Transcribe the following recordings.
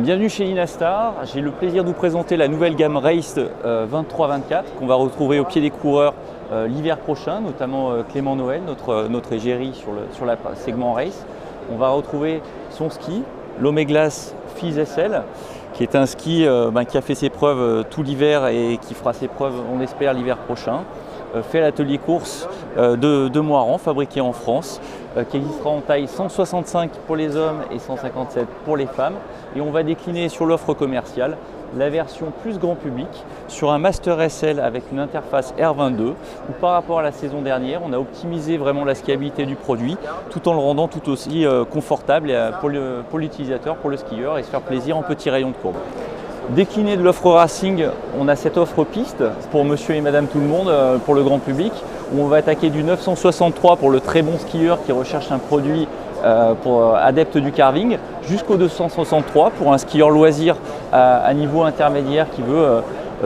Bienvenue chez Inastar. J'ai le plaisir de vous présenter la nouvelle gamme Race 23-24 qu'on va retrouver au pied des coureurs l'hiver prochain, notamment Clément Noël, notre égérie sur le segment Race. On va retrouver son ski, l'Omeglass Fizz SL, qui est un ski qui a fait ses preuves tout l'hiver et qui fera ses preuves, on l'espère, l'hiver prochain. Fait à l'atelier course de Moirans, fabriqué en France, qui existera en taille 165 pour les hommes et 157 pour les femmes. Et on va décliner sur l'offre commerciale la version plus grand public sur un Master SL avec une interface R22 où par rapport à la saison dernière, on a optimisé vraiment la skiabilité du produit tout en le rendant tout aussi confortable pour l'utilisateur, pour le skieur et se faire plaisir en petits rayons de courbe. Décliné de l'offre racing, on a cette offre piste pour monsieur et madame tout le monde, pour le grand public, où on va attaquer du 963 pour le très bon skieur qui recherche un produit pour adepte du carving, jusqu'au 263 pour un skieur loisir à niveau intermédiaire qui veut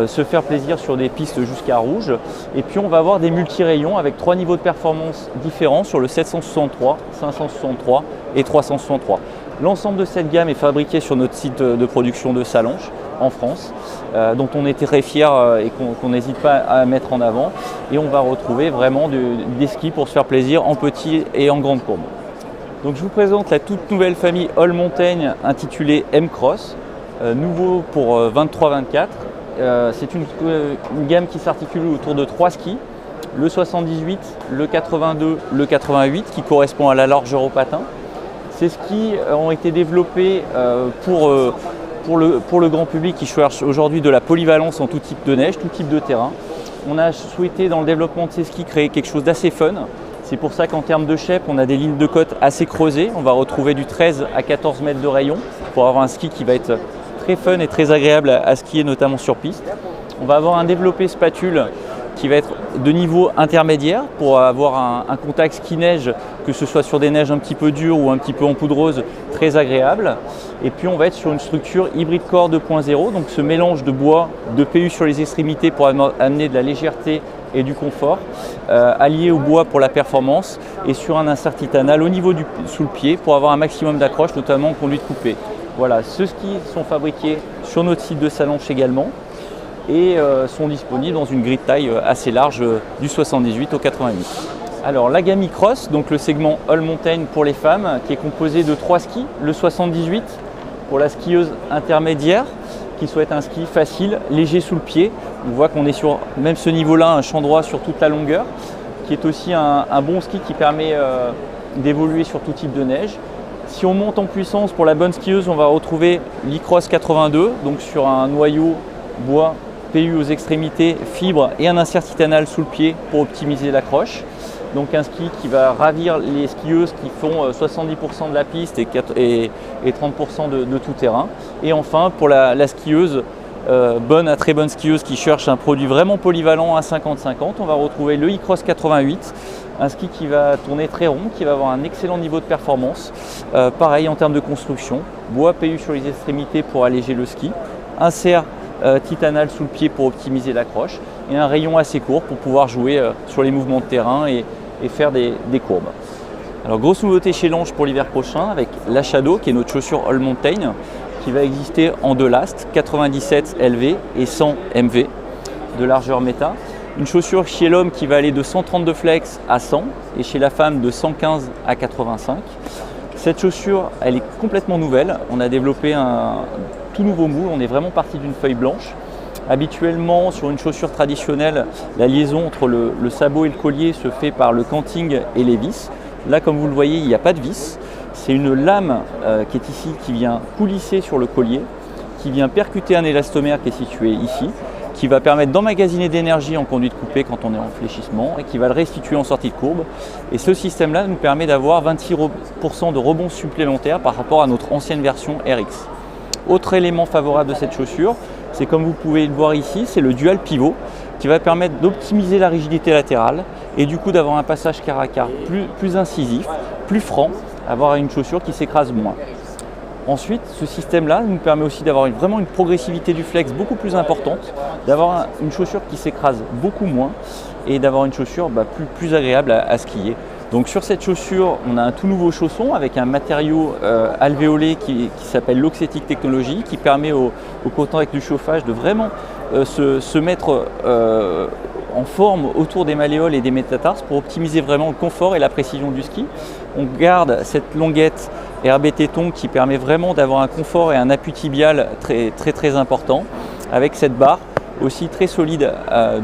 se faire plaisir sur des pistes jusqu'à rouge. Et puis on va avoir des multi-rayons avec 3 niveaux de performance différents sur le 763, 563 et 363. L'ensemble de cette gamme est fabriqué sur notre site de production de Sallanches en France, dont on est très fiers et qu'on n'hésite pas à mettre en avant. Et on va retrouver vraiment des skis pour se faire plaisir en petit et en grande courbe. Donc je vous présente la toute nouvelle famille All Mountain intitulée M-Cross, nouveau pour 23-24. C'est une gamme qui s'articule autour de 3 skis, le 78, le 82, le 88 qui correspond à la largeur au patin. Ces skis ont été développés pour le grand public qui cherche aujourd'hui de la polyvalence en tout type de neige, tout type de terrain. On a souhaité dans le développement de ces skis créer quelque chose d'assez fun. C'est pour ça qu'en termes de shape, on a des lignes de côte assez creusées. On va retrouver du 13 à 14 mètres de rayon pour avoir un ski qui va être très fun et très agréable à skier, notamment sur piste. On va avoir un développé spatule qui va être de niveau intermédiaire pour avoir un contact ski-neige, que ce soit sur des neiges un petit peu dures ou un petit peu en poudreuse, très agréable. Et puis on va être sur une structure hybride core 2.0, donc ce mélange de bois, de PU sur les extrémités pour amener de la légèreté et du confort, allié au bois pour la performance et sur un insert titanal au niveau sous le pied pour avoir un maximum d'accroche, notamment en conduite coupée. Voilà, ceux skis sont fabriqués sur notre site de Sallanches également et sont disponibles dans une grille de taille assez large du 78 au 88. Alors la gamme e-cross, donc le segment All Mountain pour les femmes, qui est composé de 3 skis, le 78 pour la skieuse intermédiaire qui souhaite un ski facile, léger sous le pied. On voit qu'on est sur même ce niveau-là, un champ droit sur toute la longueur, qui est aussi un bon ski qui permet d'évoluer sur tout type de neige. Si on monte en puissance pour la bonne skieuse, on va retrouver l'e-cross 82, donc sur un noyau bois PU aux extrémités, fibre et un insert titanal sous le pied pour optimiser l'accroche. Donc un ski qui va ravir les skieuses qui font 70% de la piste et 30% de tout terrain. Et enfin pour la skieuse bonne à très bonne skieuse qui cherche un produit vraiment polyvalent à 50-50, on va retrouver le e-cross 88, un ski qui va tourner très rond, qui va avoir un excellent niveau de performance. Pareil en termes de construction, bois PU sur les extrémités pour alléger le ski, insert titanal sous le pied pour optimiser l'accroche et un rayon assez court pour pouvoir jouer sur les mouvements de terrain et faire des courbes. Alors grosse nouveauté chez Lange pour l'hiver prochain avec la Shadow qui est notre chaussure All Mountain qui va exister en 2 lastes, 97 LV et 100 MV de largeur méta. Une chaussure chez l'homme qui va aller de 132 flex à 100 et chez la femme de 115 à 85. Cette chaussure, elle est complètement nouvelle. On a développé un tout nouveau moule, on est vraiment parti d'une feuille blanche. Habituellement, sur une chaussure traditionnelle, la liaison entre le sabot et le collier se fait par le canting et les vis. Là, comme vous le voyez, il n'y a pas de vis. C'est une lame qui est ici, qui vient coulisser sur le collier, qui vient percuter un élastomère qui est situé ici, qui va permettre d'emmagasiner d'énergie en conduite coupée quand on est en fléchissement et qui va le restituer en sortie de courbe. Et ce système-là nous permet d'avoir 26% de rebond supplémentaire par rapport à notre ancienne version RX. Autre élément favorable de cette chaussure, c'est comme vous pouvez le voir ici, c'est le dual pivot qui va permettre d'optimiser la rigidité latérale et du coup d'avoir un passage quart à quart plus incisif, plus franc, avoir une chaussure qui s'écrase moins. Ensuite, ce système-là nous permet aussi d'avoir vraiment une progressivité du flex beaucoup plus importante, d'avoir une chaussure qui s'écrase beaucoup moins et d'avoir une chaussure plus agréable à skier. Donc sur cette chaussure, on a un tout nouveau chausson avec un matériau alvéolé qui s'appelle l'Oxetic Technology, qui permet au contact du chauffage de vraiment se mettre en forme autour des malléoles et des métatarses pour optimiser vraiment le confort et la précision du ski. On garde cette longuette RBT Tongue qui permet vraiment d'avoir un confort et un appui tibial très important, avec cette barre aussi très solide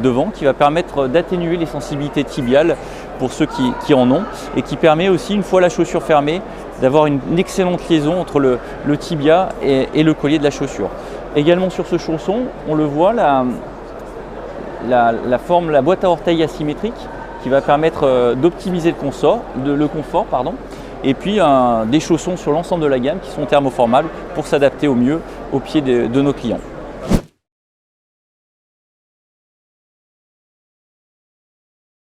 devant qui va permettre d'atténuer les sensibilités tibiales pour ceux qui en ont, et qui permet aussi, une fois la chaussure fermée, d'avoir une excellente liaison entre le tibia et le collier de la chaussure. Également sur ce chausson, on le voit, la forme, la boîte à orteils asymétrique qui va permettre d'optimiser le confort, et puis des chaussons sur l'ensemble de la gamme qui sont thermoformables pour s'adapter au mieux aux pieds de nos clients.